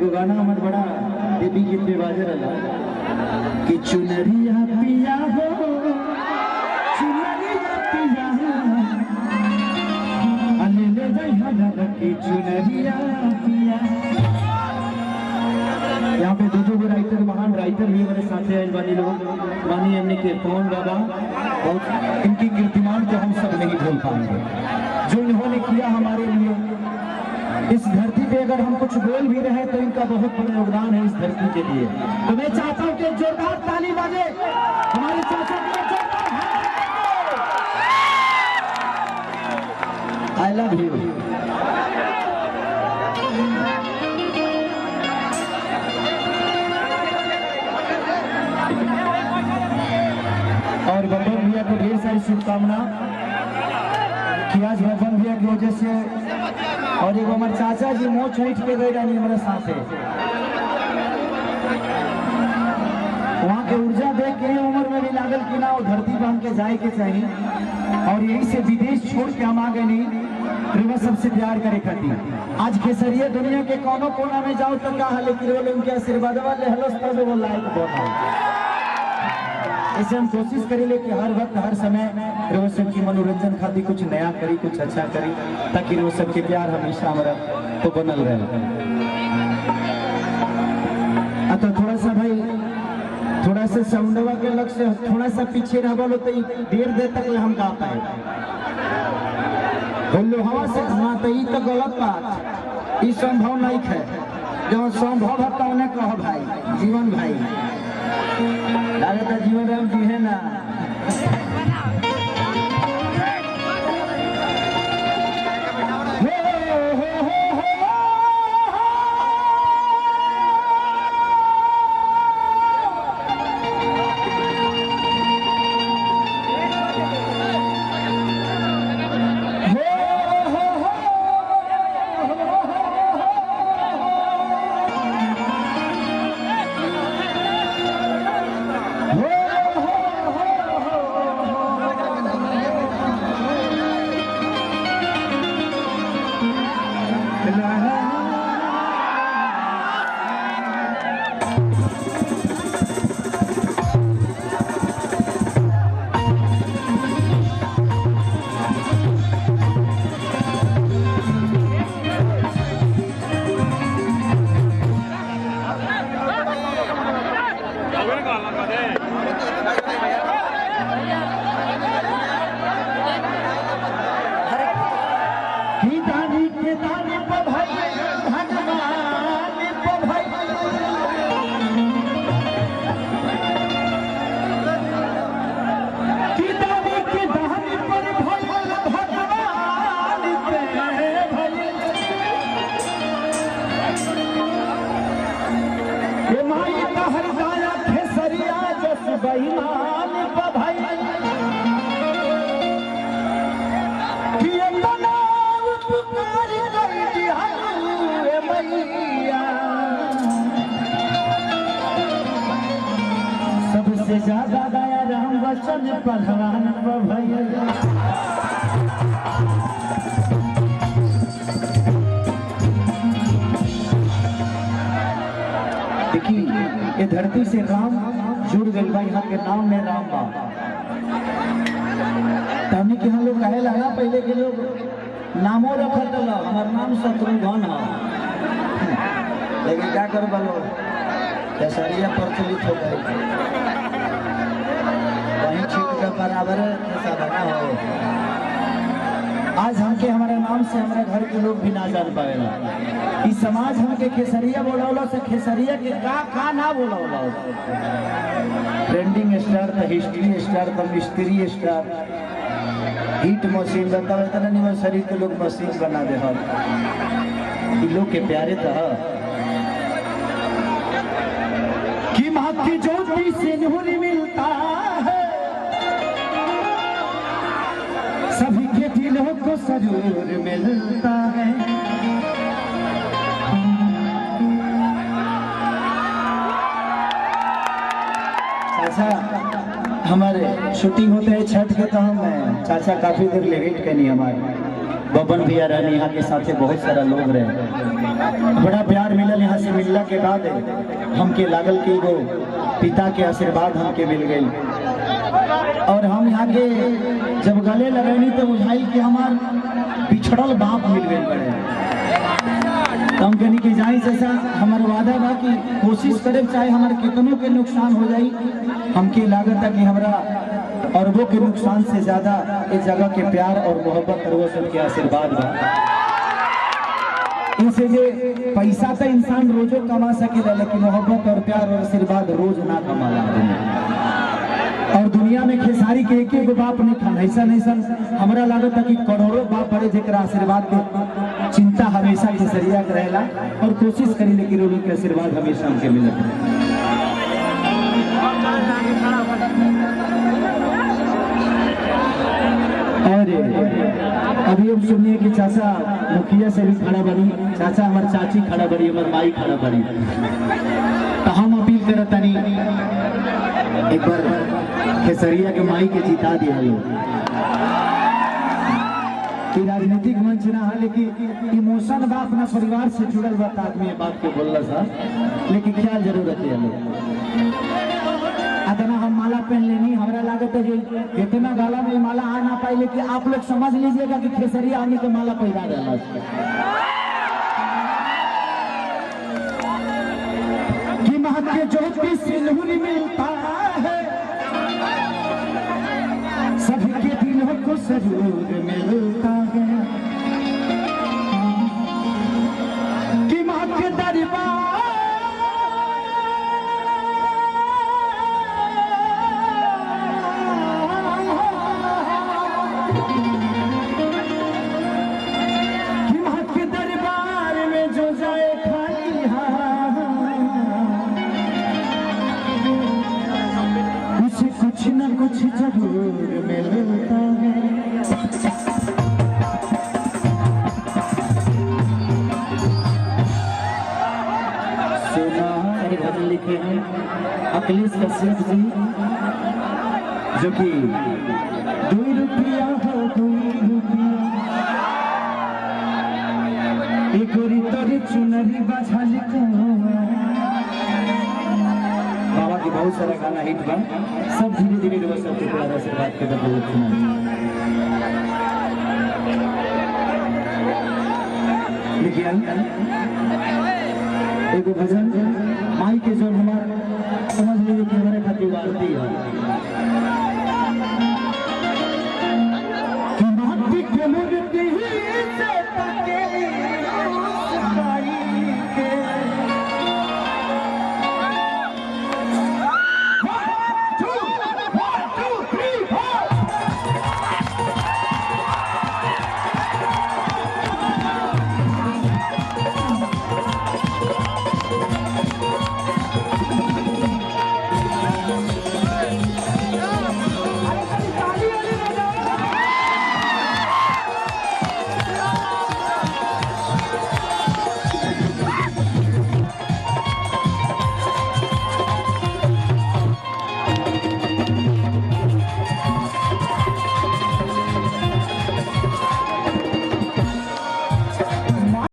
गाना हमार बड़ा देवी गीत पे बाजे रहा कि चुनरिया पिया हो चुनरिया पिया अले ले जाए कि चुनरिया पिया। यहाँ पे दो राइटर महान राइटर भी हमारे साथ हैं बानी लोग बानी हमने के पवन बाबा और इनकी कीर्तिमान को हम सब नहीं भूल पाएंगे जो इन्होंने किया हमारे लिए। इस धरती पे अगर हम कुछ बोल भी रहे तो इनका बहुत बड़ा योगदान है इस धरती के लिए। तो मैं चाहता हूं कि जोरदार ताली बाजे हमारे चाचा के लिए। I love you. और बब्बन भैया को ढेर सारी शुभकामना कि आज बब्बन भैया की वजह से और एगो हमारे चाचा जी मोह छठ के गए रानी हमारे साथ है। वहाँ के ऊर्जा देख के उम्र में भी लागल कि ना वो धरती बांध के जाए के चाहिए और यही से विदेश छोड़ के हम आ गए नहीं रिवा सबसे प्यार करे खातिर। आज खेसरिया दुनिया के कोनो कोना में जाओ तो कहा लेकिन वो उनके आशीर्वाद वाले हलस तब वो लायक बहुत। ऐसे हम कोशिश करेंगे कि हर वक्त हर समय रोज सबकी मनोरंजन खातिर कुछ नया करी कुछ अच्छा करी ताकि रोज सबके प्यार हमेशा हमारा तो बनल रहे। तो थोड़ा सा भाई थोड़ा सा साउंडवा के लग से थोड़ा सा पीछे रह बोलो तो देर देर तक हम गा पाए बोलो हवा से हाँ तो ये तो गलत बात ये संभव नहीं है। जो संभव है तो उन्हें कहो भाई जीवन भाई लागत जीवन राम जी है ना। सबसे ज्यादा दया राम वचन भगवान भैया। देखिए ये धरती से राम जुड़ गई भाई यहाँ के नाम में राम बा तभी के हम लोग कहे लगा पहले के लोग नामों रखत हमार नाम शत्रुघ्न है लेकिन क्या कर बोलो केसरिया प्रचलित हो गई वहीं क्षेत्र का बराबर ऐसा बना हो। आज हमके हमारे नाम से हमारे घर के लोग भी ना जान पाएगा इस समाज हमके खेसरिया बोला से खेसरिया के का ना बोला ट्रेंडिंग स्टार था हिस्ट्री स्टार था मिस्त्री स्टार हिट मशीन बताओ इतना नहीं शरीर के लोग मशीन बना दे लोग के प्यारे था कि माँ की ज्योति से नूर मिलता है सभी के दिलों को सरूर मिलता है। चाचा हमारे शूटिंग होते है छठ के, तो हम चाचा काफी देर ले वेट करनी हमारे बबन भैया रानी यहाँ के साथ बहुत सारा लोग रहे, बड़ा प्यार मिलल। यहाँ से मिलने के बाद हमके लागल कि वो पिता के आशीर्वाद हमके मिल गई, और हम यहाँ के जब गले लगनी तो बुझाई कि हमार बिछड़ल बाप मिल गए बड़े। तो हम कहनी कि जाई जैसा हमार वादा बा कि कोशिश करे, चाहे हमारे कितनों के नुकसान हो जाई, हमके लागत है कि हमरा और वो के नुकसान से ज्यादा इस जगह के प्यार और मोहब्बत और वो सबके आशीर्वाद बा। इनसे जे पैसा तो इंसान रोजो कमा सकेला, लेकिन मोहब्बत और प्यार और आशीर्वाद रोज ना कमाला। और दुनिया में खेसारी के एक एक बाप नहीं खान, ऐसा नहीं सन हमरा लागत है कि करोड़ों बाप बड़े जेकरा आशीर्वाद के चिंता हमेशा खेसरिया के रहेला, और कोशिश करी लेकिन उन्हीं के आशीर्वाद हमेशा हमके मिलत है। अभी अब सुनिए कि चाचा मुखिया से भी खड़ा बड़ी, चाचा हमारे चाची खड़ा बड़ी, हमारे माई खड़ा बड़ी, तो हम अपील करत तनी एक बार खेसरिया के माई के जिता दिया लो। कि राजनीतिक मंच ना है, लेकिन इमोशन बा अपना परिवार से जुड़ल बा, आदमी बात के बोलला सा, लेकिन क्या जरूरत है लोग अतना हम माला पहन लेनी, हमरा लागत है कि इतना गाला में माला आ ना पाए, लेकिन आप लोग समझ लीजिएगा कि खेसरिया आने के माला पैदा डाला कि महक के ज्योति सिंदूर मिलता है, सबके दिलों को सरूर मिलता है, कि महक के दरबार में जो जाए खाली उसे कुछ न कुछ जरूर मिलता है। सोना भजन लिखे हैं अखिलेश कश्यप जी, जो कि 2 रुपया हो 2 रुपया गोरी तोरी चुनरी बाझल को। बाबा की बहुत सारा गाना हिट बा, सब धीरे धीरे वो सब प्यार आशीर्वाद के बदले सुना। लेकिन एगो भजन माई के जो हमारे समझ लीजिए कि हमारे खातिर आरती है,